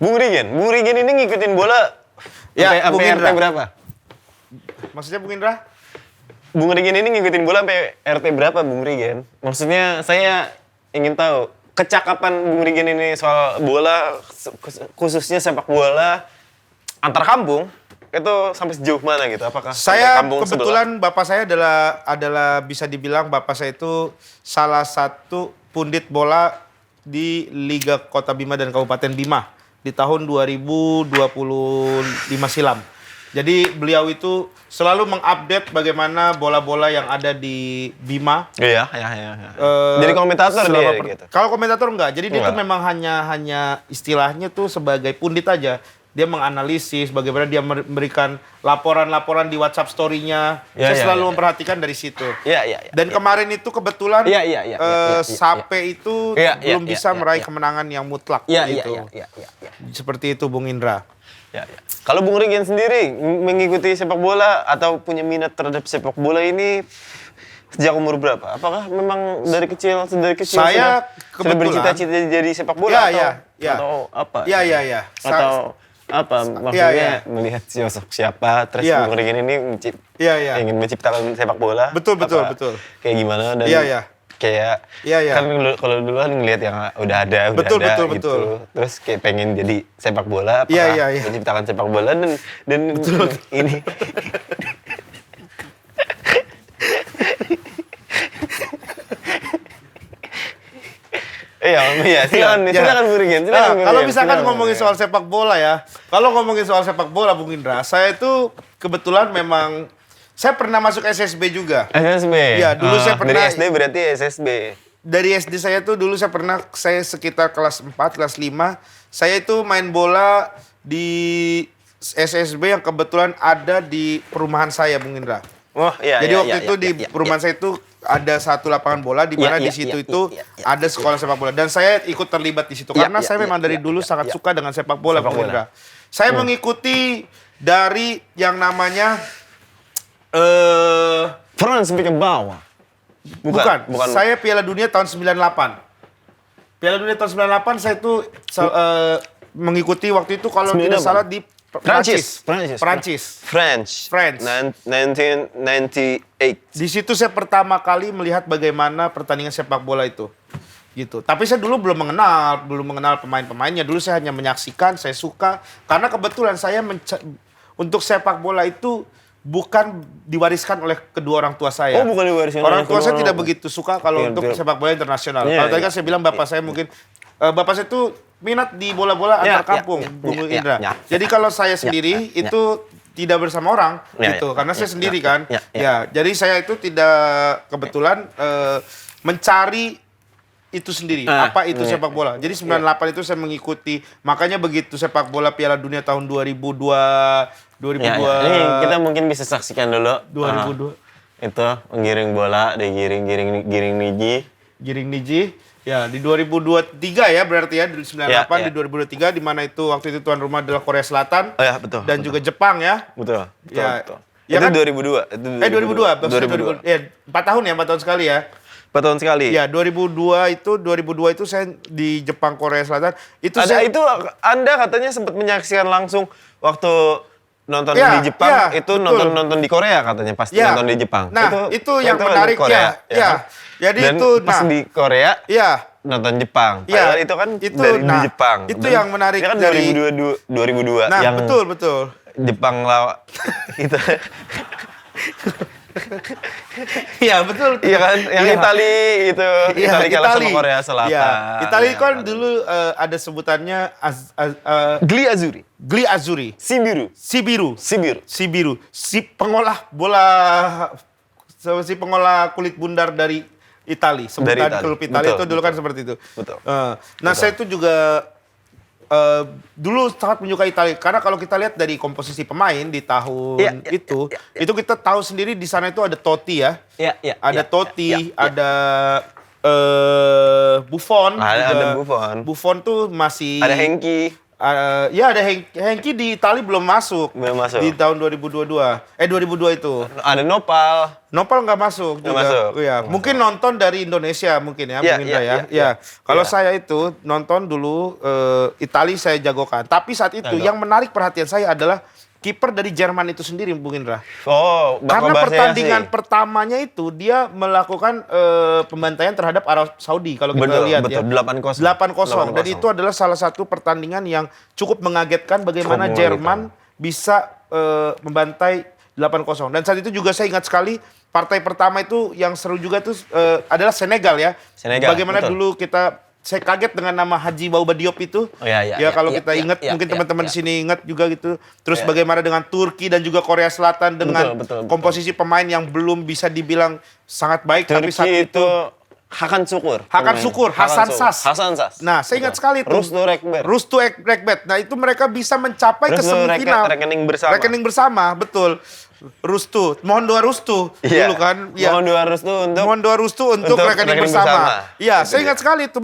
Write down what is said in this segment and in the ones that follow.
Bung Regen ini ngikutin bola Ya, Bung sampai RT Indra. berapa? Maksudnya Bung Indra? Bung Regen ini ngikutin bola sampai RT berapa, Bung Regen? Maksudnya saya ingin tahu kecakapan Bung Regen ini soal bola, khususnya sepak bola antar kampung itu sampai sejauh mana gitu? Apakah sampai Saya kampung kebetulan bapak saya adalah bisa dibilang bapak saya itu salah satu pundit bola di Liga Kota Bima dan Kabupaten Bima di tahun 2025 silam. Jadi beliau itu selalu mengupdate bagaimana bola-bola yang ada di Bima. Iya. Jadi komentator dia gitu. Kalau komentator enggak. Jadi dia Enggak. tuh memang hanya istilahnya tuh sebagai pundit aja. Dia menganalisis bagaimana dia memberikan laporan-laporan di WhatsApp story-nya. Ya, Saya ya, selalu ya. memperhatikan dari situ. Iya. Dan kemarin itu kebetulan Iya. Sape itu Iya, belum bisa meraih iya. kemenangan yang mutlak. Iya. Seperti itu Bung Indra. Ya. Kalau Bung Regen sendiri mengikuti sepak bola atau punya minat terhadap sepak bola ini sejak umur berapa? Apakah memang dari kecil Saya sudah kebetulan bercita-cita jadi sepak bola Ya. atau apa? Iya. Atau apa? Maksudnya melihat sosok siapa terus Iya. Bung Regen ini Iya. ingin menciptakan sepak bola? Betul. Kayak gimana dan Iya. kayak Iya. kan kalau dulu kan ngelihat yang udah ada Betul. gitu. Terus kayak pengen jadi sepak bola apakah Iya. menciptakan sepak bola dan ini Iya, silakan Bung Regen. Kalau misalkan ngomongin soal sepak bola ya, kalau ngomongin soal sepak bola Bung Indra, saya itu kebetulan memang saya pernah masuk SSB juga. SSB. Iya, dulu saya pernah. Dari SD berarti SSB. Dari SD saya tuh dulu saya sekitar kelas 4, kelas 5, saya itu main bola di SSB yang kebetulan ada di perumahan saya Bung Indra. Oh, iya. Jadi waktu itu di perumahan saya itu ada satu lapangan bola di mana di situ ada sekolah sepak bola dan saya ikut terlibat di situ karena saya memang dari dulu sangat suka dengan sepak bola Bung Indra. Saya mengikuti dari yang namanya Frans Beckenbauer. Bukan. Saya Piala Dunia tahun 98. Piala Dunia tahun 98 saya itu mengikuti waktu itu kalau tidak salah di Prancis. 1998. Di situ saya pertama kali melihat bagaimana pertandingan sepak bola itu. Gitu. Tapi saya dulu belum mengenal pemain-pemainnya. Dulu saya hanya menyaksikan, saya suka karena kebetulan saya untuk sepak bola itu bukan diwariskan oleh kedua orang tua saya. Oh, bukan diwariskan. Orang tua saya tidak begitu suka kalau untuk sepak bola internasional. Kalau tadi kan saya bilang bapak saya mungkin bapak saya itu minat di bola-bola antar kampung, Bung Indra. Jadi kalau saya sendiri itu tidak bersama orang gitu, karena saya sendiri kan. Ya, jadi saya itu tidak kebetulan mencari itu sendiri. Apa itu sepak bola? Jadi 98 itu saya mengikuti. Makanya begitu sepak bola Piala Dunia tahun 2002. Ini kita mungkin bisa saksikan dulu. 2002. Itu menggiring bola, giring niji. Ya, di 2023 ya berarti ya, di 98 di 2023 di mana itu waktu itu tuan rumah adalah Korea Selatan. Oh ya, betul. Dan juga Jepang ya. Betul. Ya, Itu kan? 2002. 2002. Ya, 4 tahun sekali ya. 4 tahun sekali. Ya, 2002 itu saya di Jepang Korea Selatan. Itu Anda katanya sempat menyaksikan langsung waktu nonton di Jepang, nonton di Korea katanya pasti nonton di Jepang. Nah, itu yang menarik Korea, ya. Jadi dan itu pas di Korea nonton Jepang. Iya, itu kan dari di Jepang. Itu yang menarik kan dari 2002 Nah, yang betul. Jepang lawan itu. Iya, betul. Iya kan? Yang Itali kalah sama Korea Selatan. Iya. Itali kan dulu ada sebutannya Gli Azzurri. Sibiru. Si pengolah kulit bundar dari Itali. Sebutan klub Itali itu dulu kan seperti itu. Betul. Saya itu juga dulu sangat menyukai Italia karena kalau kita lihat dari komposisi pemain di tahun itu kita tahu sendiri di sana itu ada Totti ya. Ada Totti, ada Buffon. Ada Buffon. Buffon tuh masih ada Hengki. Ya ada Hengki di Itali belum masuk. Belum masuk. Di tahun 2022. 2002 itu. Ada Nopal. Nopal nggak masuk Nggak juga. masuk. Iya, mungkin nonton dari Indonesia mungkin ya, Bung Indra ya. Iya. Kalau saya itu nonton dulu Itali saya jagokan. Tapi saat itu yang menarik perhatian saya adalah kiper dari Jerman itu sendiri, Bung Indra. Oh, Karena Bako pertandingan Basiasi. pertamanya itu dia melakukan pembantaian terhadap Arab Saudi kalau kita Betul, lihat betul. ya. 8-0. 8-0. Dan itu adalah salah satu pertandingan yang cukup mengagetkan bagaimana Cukup Jerman bisa membantai 8-0. Dan saat itu juga saya ingat sekali partai pertama itu yang seru juga itu adalah Senegal ya. Senegal, Bagaimana betul. dulu saya kaget dengan nama Haji Bauba Diop itu. Oh, ya, Kalau kita ingat, mungkin teman-teman di sini ingat juga gitu. Terus bagaimana dengan Turki dan juga Korea Selatan dengan Betul. komposisi pemain yang belum bisa dibilang sangat baik. Tapi saat Turki itu itu Hakan Sukur. Hakan pemain. Sukur, Hasan Sas. Hasan Sas. Nah, saya ingat sekali itu. Rustu Rekber. Rustu Rekbet. Nah, itu mereka bisa mencapai ke Rustu semifinal. rekening bersama. Rekening bersama, betul. Rustu, mohon doa Rustu dulu kan. Ya. Mohon doa Rustu untuk Untuk rekening bersama. Iya, Itu saya dia. ingat sekali itu,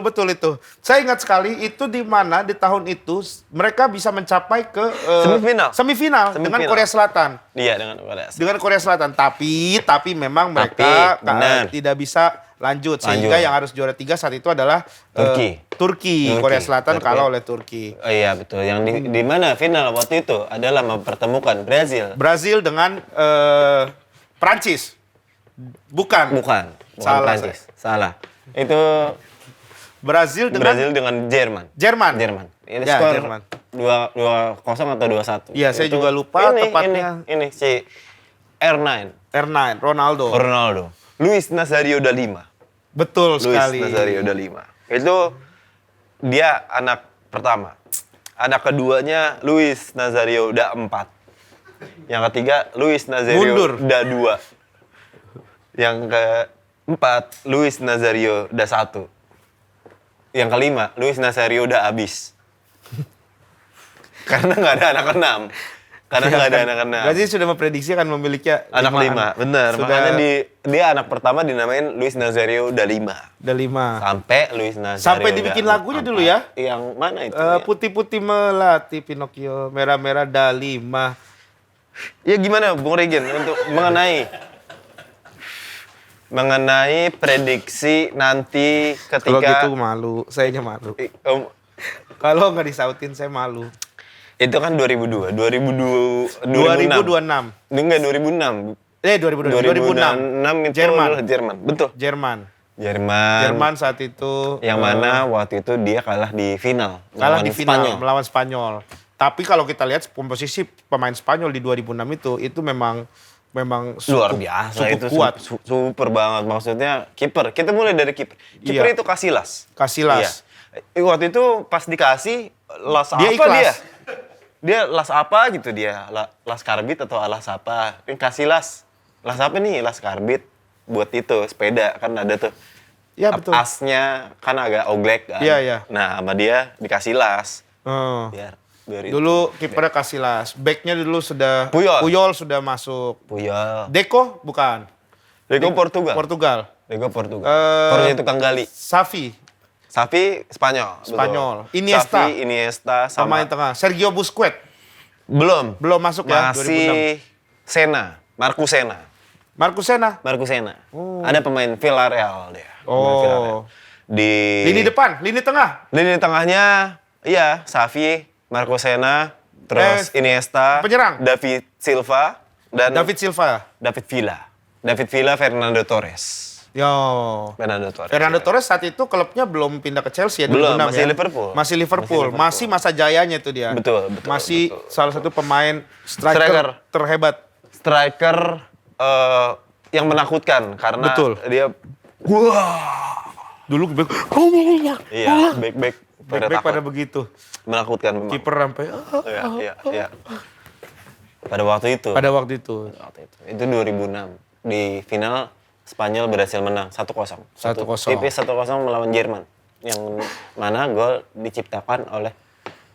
betul itu. Saya ingat sekali itu di mana di tahun itu mereka bisa mencapai ke semifinal dengan Korea Selatan. Iya, dengan Korea Selatan. Dengan Korea Selatan, tapi memang mereka tidak bisa lanjut sehingga yang harus juara 3 saat itu adalah Turki. Korea Selatan kalah oleh Turki. Oh iya betul. Yang di mana final waktu itu adalah mempertemukan Brazil dengan Prancis. Bukan Salah. Prancis. Salah. Itu Brazil dengan Jerman. Ini Ya, skor Jerman. 2-0 atau 2-1. Iya, saya juga lupa tepatnya. Ini si R9. Ronaldo. Luis Nazario da Lima. Betul sekali. Luis Nazario da Lima. Itu dia anak pertama. Anak keduanya Luis Nazario da 4. Yang ketiga Luis Nazario da 2. Yang keempat Luis Nazario da 1. Yang kelima Luis Nazario da abis. Karena nggak ada anak keenam. Berarti sudah memprediksi akan memiliki anak 5. Benar. Makanya dia anak pertama dinamain Luis Nazario da 5. Sampai Luis Nazario sampai dibikin lagunya dulu ya. Yang mana itu? Putih-putih melati Pinocchio, merah-merah da 5. Ya gimana Bung Regen untuk mengenai prediksi nanti ketika Kalau gitu malu, sayanya malu. Kalau nggak disautin saya malu. Itu kan 2002, 2006. Enggak 2006. 2006 itu Jerman. Betul. Jerman saat itu yang mana waktu itu dia kalah di final melawan Spanyol. Tapi kalau kita lihat komposisi pemain Spanyol di 2006 itu memang luar biasa, cukup itu kuat. Super banget. Maksudnya kiper. Kita mulai dari kiper. Kiper itu Casillas. Iya. Waktu itu pas dikasih las dia apa ikhlas. dia las apa gitu dia. Las karbit atau alas apa. Ini Casillas. Las apa nih? Las karbit. Buat itu sepeda kan ada tuh. Iya betul. Asnya kan agak oglek kan. Iya. Nah, sama dia dikasih las. Biar dulu kipernya Casillas. Backnya dulu sudah Puyol sudah masuk. Deco bukan. Deco Portugal. Portugal tukang gali. Xavi Spanyol. Iniesta sama pemain tengah. Sergio Busquets. Belum Masuk ya. Masih Marcus Senna. Ada pemain Villarreal dia. Di lini depan, lini tengah. Lini tengahnya iya, Xavi, Marcus Senna, terus Iniesta, penyerang David Silva, David Villa, Fernando Torres. Fernando Torres saat itu klubnya belum pindah ke Chelsea ya, belum, 2006 masih ya. Liverpool. Masih masa jayanya itu dia. Betul. Masih salah satu pemain striker terhebat. Yang menakutkan karena dia dulu back pada begitu. Menakutkan memang. Kiper sampai Iya. Pada waktu itu. Itu 2006. Di final Spanyol berhasil menang 1-0. Tipis 1-0 melawan Jerman. Yang mana gol diciptakan oleh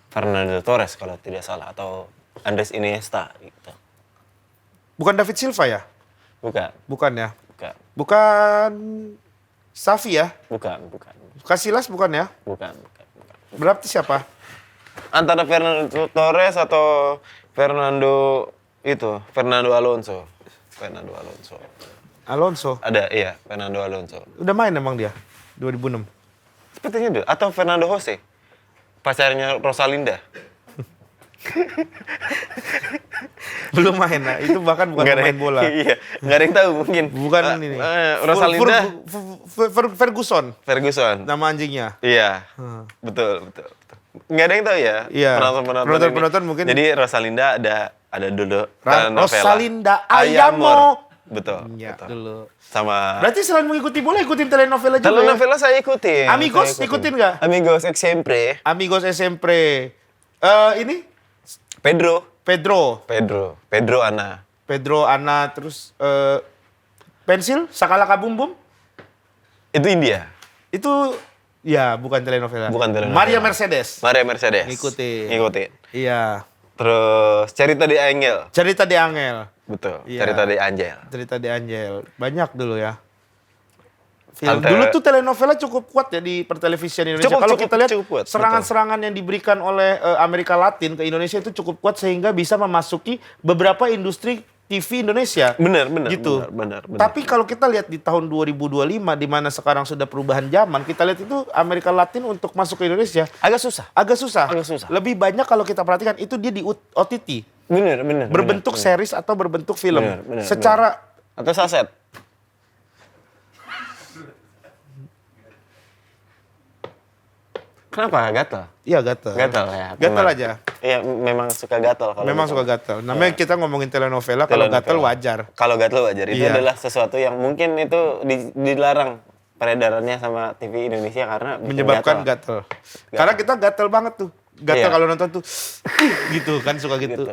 Fernando Torres kalau tidak salah atau Andres Iniesta gitu. Bukan David Silva ya? Bukan ya? Bukan Xavi ya? Bukan. Casillas bukan ya? Bukan. Berarti siapa? antara Fernando Torres atau Fernando Alonso. Alonso. Ada, iya, Fernando Alonso. Udah main emang dia 2006. Sepertinya ada. Atau Fernando Jose, pacarnya Rosalinda. Belum main, nah. Itu bahkan bukan pemain bola. Iya, nggak ada yang tahu mungkin. Bukan ini. Rosalinda. Ferguson. Ferguson. Nama anjingnya. Iya, betul. Nggak ada yang tahu ya. Iya. Penonton mungkin. Jadi Rosalinda ada dulu. Rosalinda Ayamo. Betul. Iya, betul. dulu. Sama. Berarti selain mengikuti bola, ikutin telenovela juga. Telenovela saya ikutin. Amigos ikutin nggak? Amigos Sempre. Amigos SMP. Ini Pedro Ana. Terus Pensil, Sakalaka Bum Bum. Itu India. Itu ya bukan telenovela. Maria Mercedes. Ngikutin. Iya. Terus Cerita di Angel. Betul. Iya. Cerita di Angel. Banyak dulu ya. Dulu tuh telenovela cukup kuat ya di pertelevisian Indonesia. Kalau kita lihat serangan-serangan yang diberikan oleh Amerika Latin ke Indonesia itu cukup kuat sehingga bisa memasuki beberapa industri TV Indonesia. Benar. Gitu. Benar. Tapi kalau kita lihat di tahun 2025 di mana sekarang sudah perubahan zaman, kita lihat itu Amerika Latin untuk masuk ke Indonesia agak susah. Lebih banyak kalau kita perhatikan itu dia di OTT. Benar. Berbentuk series atau berbentuk film. Benar. Secara atau saset. Kenapa? Gatal? Iya gatal. Gatal ya. Gatal aja. Iya, memang suka gatal. Memang suka gatal. Namanya kita ngomongin telenovela, kalau gatal wajar. Kalau gatal wajar. Itu Iya. adalah sesuatu yang mungkin itu dilarang peredarannya sama TV Indonesia karena Menyebabkan gatal. Karena kita gatal banget tuh. Gatal Iya. kalau nonton tuh gitu kan, suka gitu.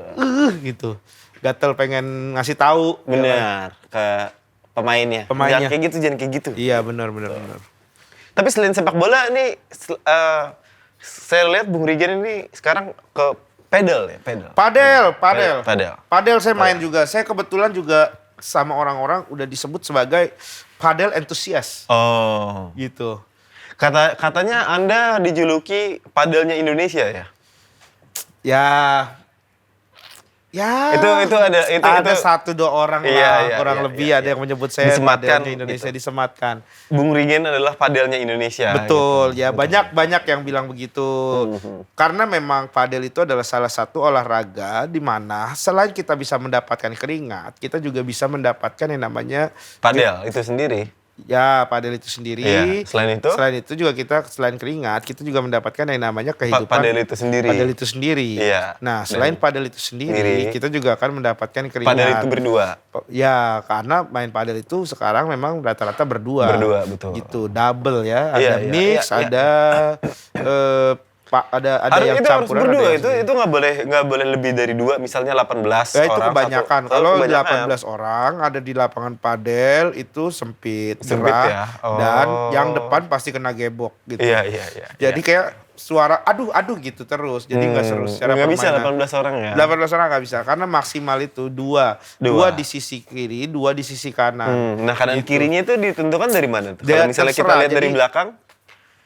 Gitu. Gatal pengen ngasih tahu. Benar. Ke pemainnya. Jangan kayak gitu. Iya, benar. Tapi selain sepak bola nih, saya lihat Bung Rigen ini sekarang ke padel. Padel saya main juga. Saya kebetulan juga sama orang-orang udah disebut sebagai padel entusias. Oh. Gitu. Katanya Anda dijuluki padelnya Indonesia ya? Ya. Itu ada satu dua orang lah, kurang lebih ada yang menyebut saya disematkan padelnya Indonesia, gitu. Disematkan. Bung Rigen adalah padelnya Indonesia. Betul, gitu. ya banyak yang bilang begitu. Karena memang padel itu adalah salah satu olahraga di mana selain kita bisa mendapatkan keringat, kita juga bisa mendapatkan yang namanya padel itu sendiri. Ya, padel itu sendiri. Iya. Selain itu juga kita selain keringat, kita juga mendapatkan yang namanya kehidupan padel itu sendiri. Iya. Nah, selain padel itu sendiri, kita juga akan mendapatkan keringat. Padel itu berdua. Ya, karena main padel itu sekarang memang rata-rata berdua. Berdua, betul. Gitu, double ya. Ada mix, ada ada yang campuran. Harus berdua, itu nggak boleh lebih dari 2, misalnya 18 ya, itu orang. kebanyakan. Kalau 18 orang ada di lapangan padel itu sempit gerah, ya? Dan yang depan pasti kena gebok gitu. Iya. Jadi kayak suara aduh gitu terus. Jadi nggak seru secara permainan. permainan. Nggak bisa 18 orang ya? 18 orang nggak bisa karena maksimal itu dua di sisi kiri, 2 di sisi kanan. Nah, kanan gitu. kirinya itu ditentukan dari mana tuh? Kalau misalnya kita lihat dari belakang,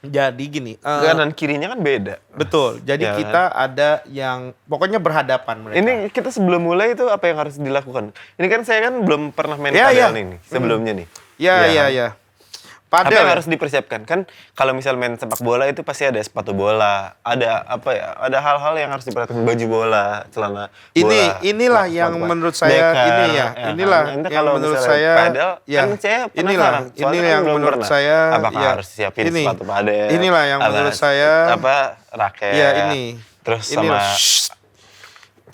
jadi gini, kanan kirinya kan beda. Betul. Jadi Ya, kita ada yang pokoknya berhadapan mereka. Ini kita sebelum mulai itu apa yang harus dilakukan? Ini kan saya kan belum pernah main padel nih sebelumnya nih. Iya. Apa Padel yang harus dipersiapkan? Kan kalau misal main sepak bola itu pasti ada sepatu bola, ada apa ya? Ada hal-hal yang harus diperhatikan, baju bola, celana bola. Inilah yang menurut saya inilah yang menurut saya padel, kan saya penasaran. Ini yang menurut saya apakah harus siapin sepatu padel? Inilah yang menurut saya raket. Ya ini. Terus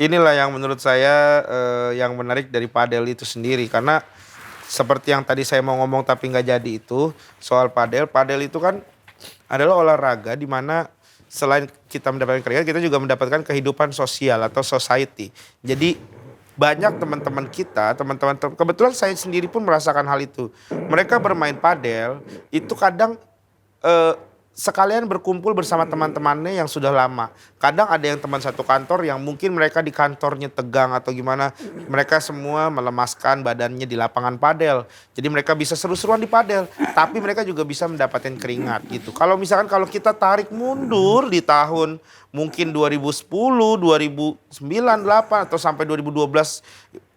inilah yang menurut saya yang menarik dari padel itu sendiri karena seperti yang tadi saya mau ngomong tapi nggak jadi itu soal padel. Padel itu kan adalah olahraga di mana selain kita mendapatkan keringat, kita juga mendapatkan kehidupan sosial atau society. Jadi banyak teman-teman kita, kebetulan saya sendiri pun merasakan hal itu. Mereka bermain padel itu kadang sekalian berkumpul bersama teman-temannya yang sudah lama. Kadang ada yang teman satu kantor yang mungkin mereka di kantornya tegang atau gimana. Mereka semua melemaskan badannya di lapangan padel. Jadi mereka bisa seru-seruan di padel. Tapi mereka juga bisa mendapatkan keringat gitu. Kalau misalkan kalau kita tarik mundur di tahun mungkin 2010, 2009, 2008 atau sampai 2012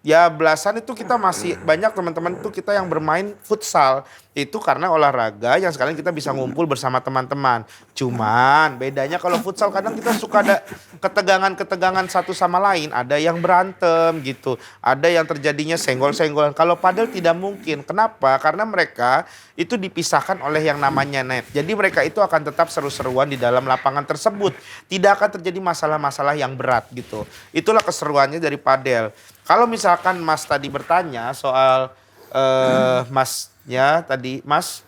ya belasan itu kita masih banyak teman-teman itu kita yang bermain futsal. Itu karena olahraga yang sekarang kita bisa ngumpul bersama teman-teman. Cuman bedanya kalau futsal kadang kita suka ada ketegangan-ketegangan satu sama lain. Ada yang berantem gitu. Ada yang terjadinya senggol-senggolan. Kalau padel tidak mungkin. Kenapa? Karena mereka itu dipisahkan oleh yang namanya net. Jadi mereka itu akan tetap seru-seruan di dalam lapangan tersebut. Tidak akan terjadi masalah-masalah yang berat gitu. Itulah keseruannya dari padel. Kalau misalkan Mas tadi bertanya soal Masnya tadi, Mas.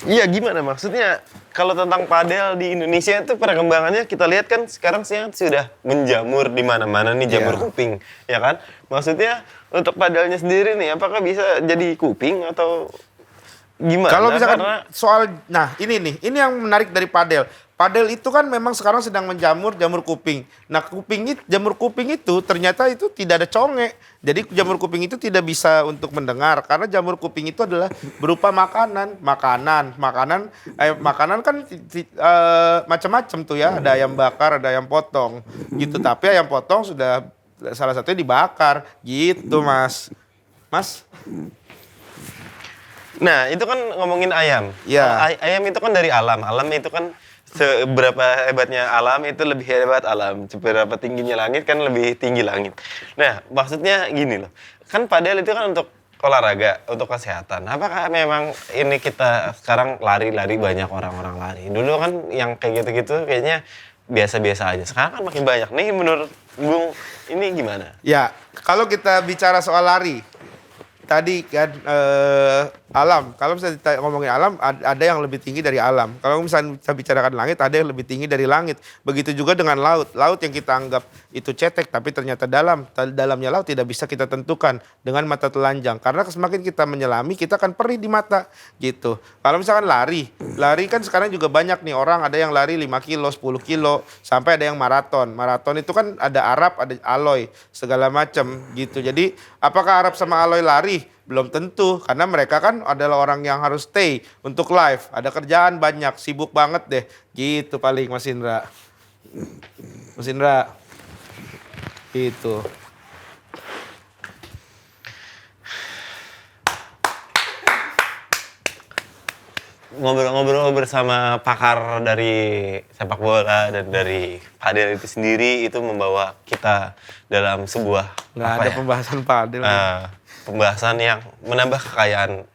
Iya gimana maksudnya kalau tentang padel di Indonesia itu perkembangannya kita lihat kan sekarang sudah menjamur di mana-mana nih jamur kuping, ya kan? Maksudnya untuk padelnya sendiri nih apakah bisa jadi kuping atau gimana? Kalau misalkan soal, nah ini yang menarik dari padel. Padel itu kan memang sekarang sedang menjamur jamur kuping. Nah jamur kuping itu ternyata itu tidak ada conge. Jadi jamur kuping itu tidak bisa untuk mendengar. Karena jamur kuping itu adalah berupa makanan. Makanan kan macam-macam tuh ya. Ada ayam bakar, ada ayam potong gitu. Tapi ayam potong sudah salah satunya dibakar gitu Mas. Nah, itu kan ngomongin ayam. Ya. Ayam itu kan dari alam. Alam itu kan seberapa hebatnya alam itu lebih hebat alam. Seberapa tingginya langit kan lebih tinggi langit. Nah, maksudnya gini loh. Kan padel itu kan untuk olahraga, untuk kesehatan. Apakah memang ini kita sekarang lari-lari banyak orang-orang lari. Dulu kan yang kayak gitu-gitu kayaknya biasa-biasa aja. Sekarang kan makin banyak. Nih menurut Bung ini gimana? Ya, kalau kita bicara soal lari, tadi kan alam, kalau misalnya kita ngomongin alam, ada yang lebih tinggi dari alam. Kalau misalnya kita bicarakan langit, ada yang lebih tinggi dari langit. Begitu juga dengan laut. Laut yang kita anggap itu cetek, tapi ternyata dalamnya laut tidak bisa kita tentukan dengan mata telanjang. Karena semakin kita menyelami, kita akan perih di mata gitu. Kalau misalkan lari kan sekarang juga banyak nih orang, ada yang lari 5 kilo, 10 kilo, sampai ada yang maraton. Maraton itu kan ada Arab, ada Aloy, segala macam gitu. Jadi apakah Arab sama Aloy lari? Belum tentu, karena mereka kan adalah orang yang harus stay untuk live. Ada kerjaan banyak, sibuk banget deh. Gitu paling Mas Indra. Gitu. Ngobrol-ngobrol bersama pakar dari sepak bola dan dari padel itu sendiri itu membawa kita dalam sebuah Nggak ada pembahasan padel. Pembahasan yang menambah kekayaan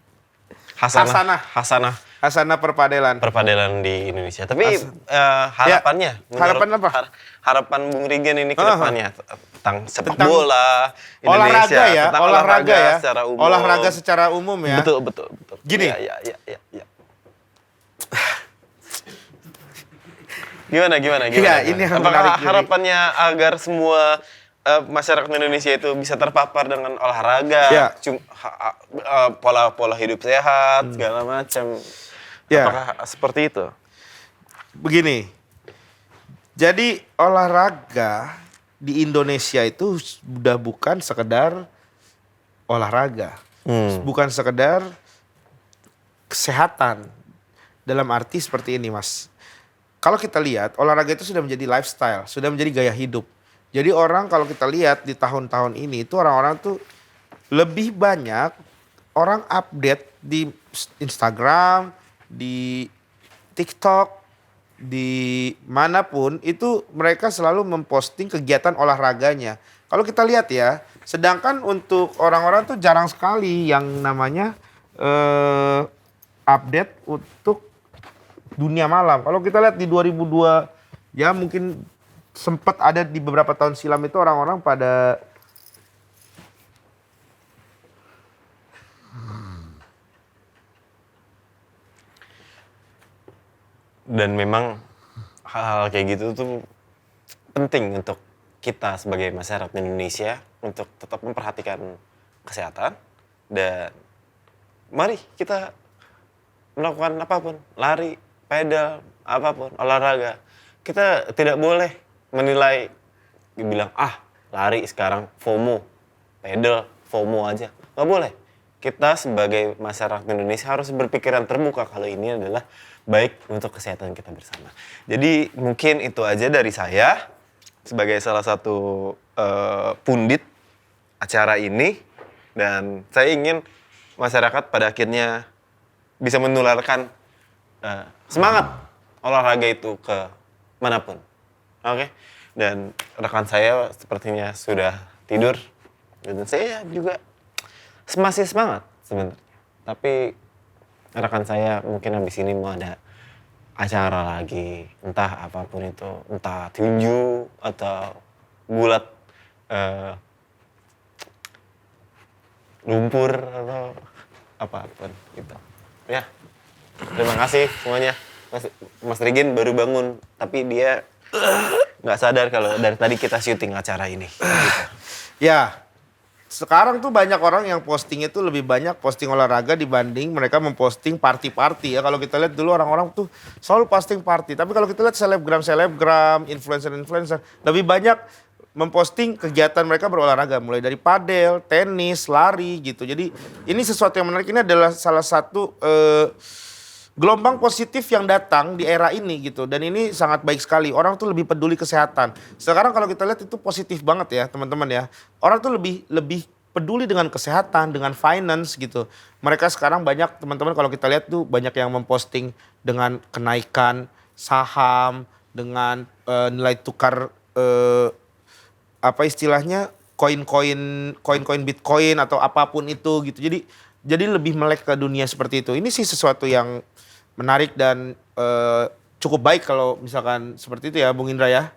hasanah perpadelan di Indonesia. Tapi harapannya, harapan apa? Harapan Bung Rigen ini ke depannya tentang sepak bola Indonesia, olahraga ya, secara umum. Olahraga secara umum ya. Betul. Gini. Ya. Gimana? Ya, ini yang apakah menarik, harapannya agar semua masyarakat Indonesia itu bisa terpapar dengan olahraga, ya. Pola hidup sehat, segala macam. Ya. Apakah seperti itu? Begini, jadi olahraga di Indonesia itu sudah bukan sekedar olahraga, bukan sekedar kesehatan. Dalam arti seperti ini, Mas. Kalau kita lihat, olahraga itu sudah menjadi lifestyle, sudah menjadi gaya hidup. Jadi orang kalau kita lihat di tahun-tahun ini itu orang-orang tuh lebih banyak orang update di Instagram, di TikTok, di manapun itu mereka selalu memposting kegiatan olahraganya. Kalau kita lihat ya, sedangkan untuk orang-orang tuh jarang sekali yang namanya update untuk dunia malam. Kalau kita lihat di 2002 ya mungkin sempat ada di beberapa tahun silam itu orang-orang pada dan memang hal-hal kayak gitu tuh penting untuk kita sebagai masyarakat Indonesia untuk tetap memperhatikan kesehatan dan mari kita melakukan apapun, lari, pedal, apapun, olahraga. Kita tidak boleh menilai, bilang, lari sekarang FOMO, pedal, FOMO aja. Nggak boleh. Kita sebagai masyarakat Indonesia harus berpikiran terbuka kalau ini adalah baik untuk kesehatan kita bersama. Jadi mungkin itu aja dari saya sebagai salah satu pundit acara ini. Dan saya ingin masyarakat pada akhirnya bisa menularkan semangat olahraga itu ke manapun. Oke? Dan rekan saya sepertinya sudah tidur. Dan saya juga masih semangat sebenarnya. Tapi rekan saya mungkin habis ini mau ada acara lagi. Entah apapun itu. Entah tinju atau gulat lumpur atau apapun gitu. Ya, terima kasih semuanya. Mas Rigin baru bangun, tapi dia nggak sadar kalau dari tadi kita syuting acara ini. Gitu. Ya, sekarang tuh banyak orang yang posting itu lebih banyak posting olahraga dibanding mereka memposting party-party ya. Kalau kita lihat dulu orang-orang tuh selalu posting party. Tapi kalau kita lihat selebgram, influencer, lebih banyak memposting kegiatan mereka berolahraga. Mulai dari padel, tenis, lari gitu. Jadi ini sesuatu yang menarik. Ini adalah salah satu gelombang positif yang datang di era ini gitu. Dan ini sangat baik sekali. Orang tuh lebih peduli kesehatan. Sekarang kalau kita lihat itu positif banget ya teman-teman ya. Orang tuh lebih peduli dengan kesehatan, dengan finance gitu. Mereka sekarang banyak teman-teman kalau kita lihat tuh banyak yang memposting dengan kenaikan saham, dengan nilai tukar apa istilahnya koin-koin Bitcoin atau apapun itu gitu. Jadi lebih melek ke dunia seperti itu. Ini sih sesuatu yang menarik dan cukup baik kalau misalkan seperti itu ya Bung Indra ya.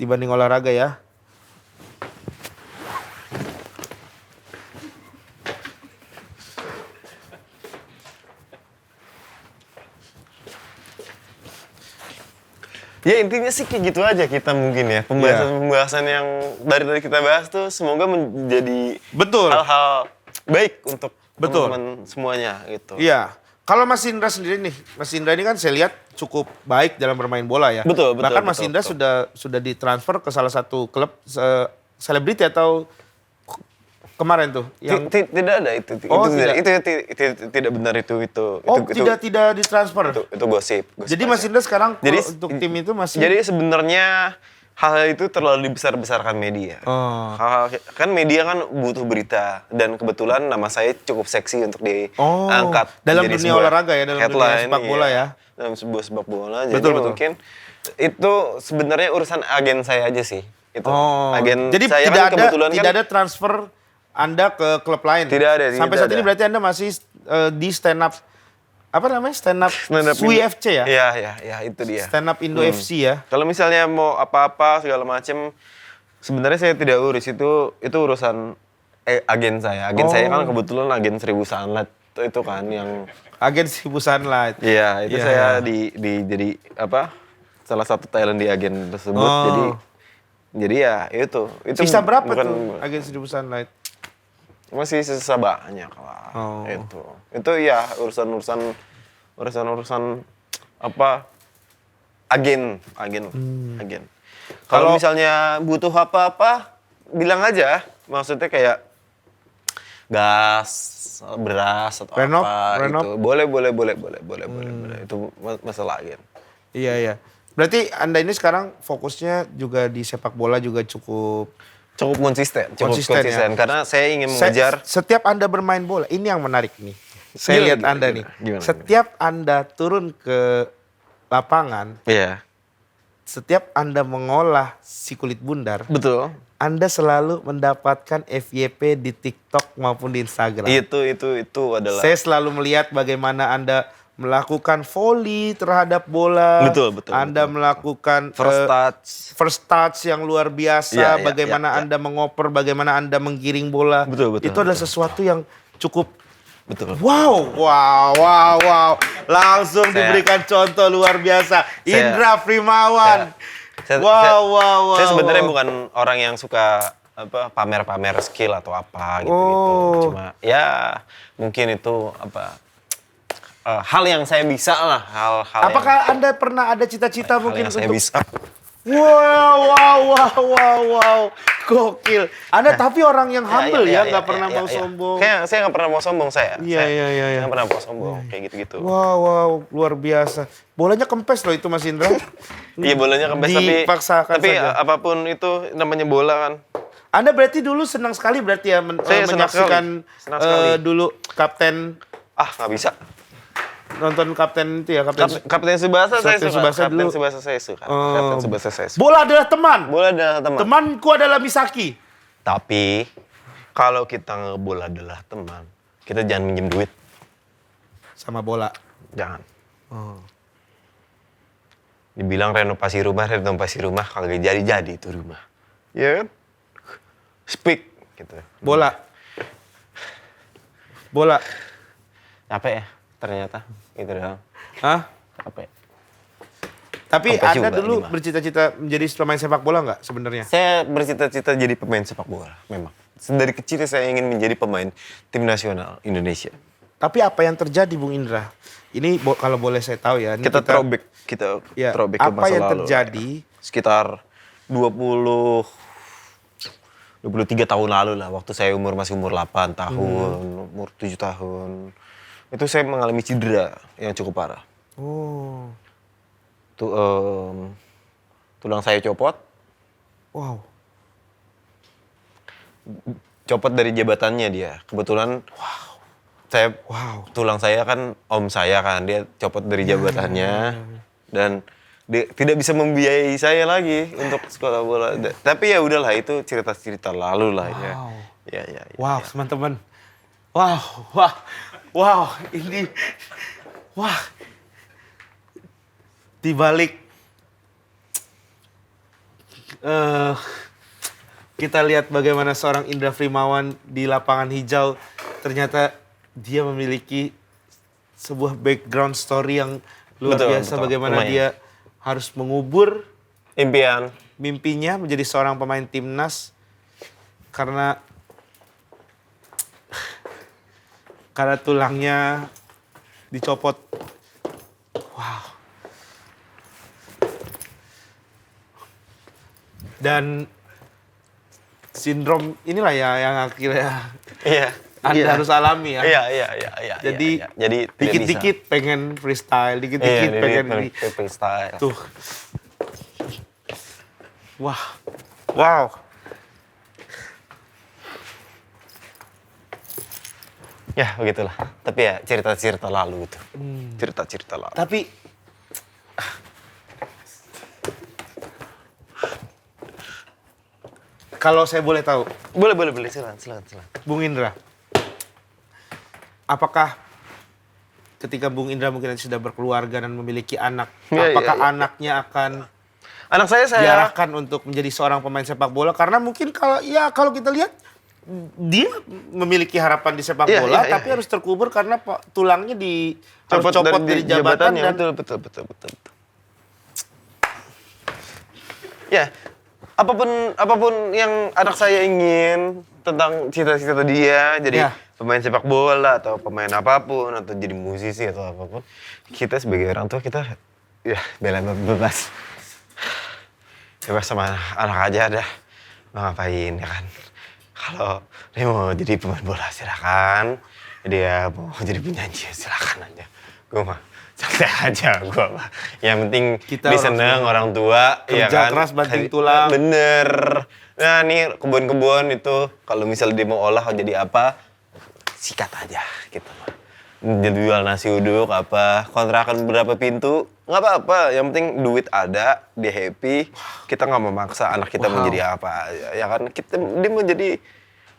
Dibanding olahraga ya. Ya intinya sih kayak gitu aja kita mungkin ya. Pembahasan yang dari kita bahas tuh semoga menjadi hal-hal baik untuk teman-teman semuanya gitu. Iya. Kalau Mas Indra sendiri nih, Mas Indra ini kan saya lihat cukup baik dalam bermain bola ya. Betul. Bahkan Mas Indra sudah ditransfer ke salah satu klub selebriti atau kemarin tuh yang tidak ada itu. Itu tidak benar itu. Tidak ditransfer. Itu gosip. Jadi Mas Indra sekarang untuk tim itu masih. Jadi sebenarnya hal itu terlalu dibesar-besarkan media. Kan media kan butuh berita dan kebetulan nama saya cukup seksi untuk diangkat dalam dunia olahraga ya, dalam dunia sepak bola ya. Dalam sebuah sepak bola. Jadi mungkin itu sebenarnya urusan agen saya aja sih. Itu. Agen jadi saya tidak kan kebetulan tidak ada transfer Anda ke klub lain. Tidak ada. Sampai saat ini berarti Anda masih di stand up SWFC ya? Iya, itu dia. Stand up Indo FC ya. Kalau misalnya mau apa-apa segala macam, sebenarnya saya tidak urus itu urusan agen saya. Agen saya kan kebetulan agen 1000 Sunlight itu kan yang agen 1000 Sunlight. Iya, itu saya jadi salah satu talent di agen tersebut. Jadi ya itu. Sisa berapa tuh agen 1000 Sunlight? Masih sisa banyak lah. Itu ya urusan apa agen. Kalau misalnya butuh apa-apa bilang aja, maksudnya kayak gas, beras atau renov. Itu boleh. Itu masalah agen. Iya. Berarti Anda ini sekarang fokusnya juga di sepak bola juga cukup konsisten ya? Karena saya ingin mengejar. Setiap Anda bermain bola, ini yang menarik nih. Saya lihat Anda nih. Setiap Anda turun ke lapangan, setiap Anda mengolah si kulit bundar, betul. Anda selalu mendapatkan FYP di TikTok maupun di Instagram. Itu adalah. Saya selalu melihat bagaimana Anda melakukan volley terhadap bola. Betul. Anda melakukan first touch yang luar biasa. Bagaimana Anda mengoper, bagaimana Anda menggiring bola. Betul. Itu adalah sesuatu yang cukup. Betul. Wow. Langsung diberikan contoh luar biasa. Indra Primawan. Saya sebenarnya bukan orang yang suka pamer-pamer skill atau apa gitu. Cuma ya mungkin itu hal yang saya bisa lah, hal-hal. Apakah Anda pernah ada cita-cita mungkin yang saya untuk bisa? Wow. Gokil. Anda tapi orang yang humble nggak pernah mau sombong. Saya nggak pernah mau sombong saya. Iya. Nggak pernah mau sombong, kayak gitu-gitu. Wow, luar biasa. Bolanya kempes loh itu Mas Indra. Iya bolanya kempes tapi saja. apapun itu namanya bola kan. Anda berarti dulu senang sekali berarti ya menyaksikan senang sekali. Dulu Kapten. Nggak bisa. Nonton Kapten itu ya, Kapten Tsubasa saya suka. dulu. Kapten Tsubasa saya suka. Kapten Tsubasa saya suka. Bola adalah teman. Bola adalah teman. Temanku adalah Misaki. Tapi kalau kita ngebola adalah teman, kita jangan minjem duit. Sama bola. Jangan. Dibilang renovasi rumah kagak jadi itu rumah. Iya kan? Speak gitu. Bola. Capek ya ternyata gitu doang. Hah? Capek. Tapi Sampai Anda juga dulu ini mah. bercita-cita menjadi pemain sepak bola nggak sebenarnya? Saya bercita-cita jadi pemain sepak bola, memang. Dari kecil saya ingin menjadi pemain tim nasional Indonesia. Tapi apa yang terjadi Bung Indra? Ini kalau boleh saya tahu ya. Kita throwback ke masa apa yang lalu. terjadi? Sekitar 23 tahun lalu lah, waktu saya masih umur 8 tahun, umur 7 tahun. Itu saya mengalami cedera yang cukup parah. Tulang saya copot. Wow. Copot dari jabatannya dia. Kebetulan tulang saya kan om saya kan, dia copot dari jabatannya dan dia tidak bisa membiayai saya lagi untuk sekolah bola. Tapi ya udahlah, itu cerita-cerita lalu lah ya. Wow, teman-teman. Ini di balik kita lihat bagaimana seorang Indra Frimawan di lapangan hijau, ternyata dia memiliki sebuah background story yang luar biasa. Bagaimana lumayan. dia harus mengubur mimpinya menjadi seorang pemain timnas karena tulangnya dicopot. Wow. Dan sindrom inilah ya yang akhirnya Anda harus alami ya. Iya. Jadi tidak dikit-dikit bisa. pengen freestyle, dikit-dikit pengen freestyle. Tuh. Wow. Ya begitulah. Tapi ya cerita-cerita lalu itu. Cerita-cerita lalu. Tapi kalau saya boleh tahu, Boleh. Silakan. Bung Indra, apakah ketika Bung Indra mungkin nanti sudah berkeluarga dan memiliki anak, apakah anaknya akan Anak saya diarahkan untuk menjadi seorang pemain sepak bola? Karena mungkin kalau kita lihat dia memiliki harapan di sepak bola, tapi harus terkubur karena tulangnya harus copot dari jabatan dan betul. Ya, apapun yang anak saya ingin tentang cita-cita dia jadi pemain sepak bola atau pemain apapun atau jadi musisi atau apapun, kita sebagai orang tua kita bebas sama anak aja dah mau ngapain ya kan. Kalau dia mau jadi pemain bola silakan, dia mau jadi penyanyi silakan aja, gue mah santai aja gue mah. Yang penting dia seneng orang tua, ya kan. Kerja keras banting tulang. Bener. Nah nih kebun-kebun itu kalau misalnya dia mau olah jadi apa, sikat aja gitu mah. Jual nasi uduk apa, kontrakan berapa pintu, nggak apa-apa. Yang penting duit ada, dia happy. Kita nggak memaksa anak kita menjadi apa, ya kan. Dia mau jadi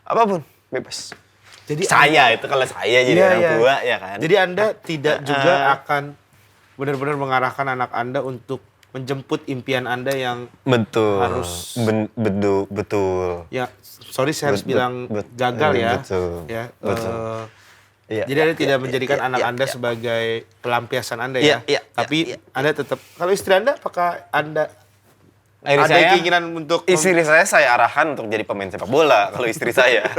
apapun, bebas. Jadi itu kalau saya jadi orang tua, ya kan. Jadi Anda tidak juga akan benar-benar mengarahkan anak Anda untuk menjemput impian Anda yang harus betul. Ya, sorry saya harus bilang gagal ya. Betul. Jadi Anda tidak menjadikan anak Anda sebagai pelampiasan Anda ya. Tapi Anda tetap, kalau istri Anda apakah Anda Ada keinginan untuk istri saya arahkan untuk jadi pemain sepak bola. Kalau istri saya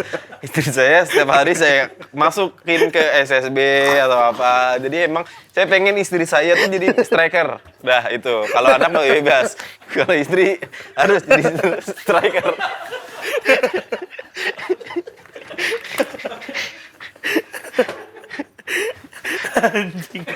setiap hari saya masukin ke SSB atau apa. Jadi emang saya pengen istri saya tuh jadi striker. Dah itu. Kalau anak mah bebas. Kalau istri harus jadi striker. anjing.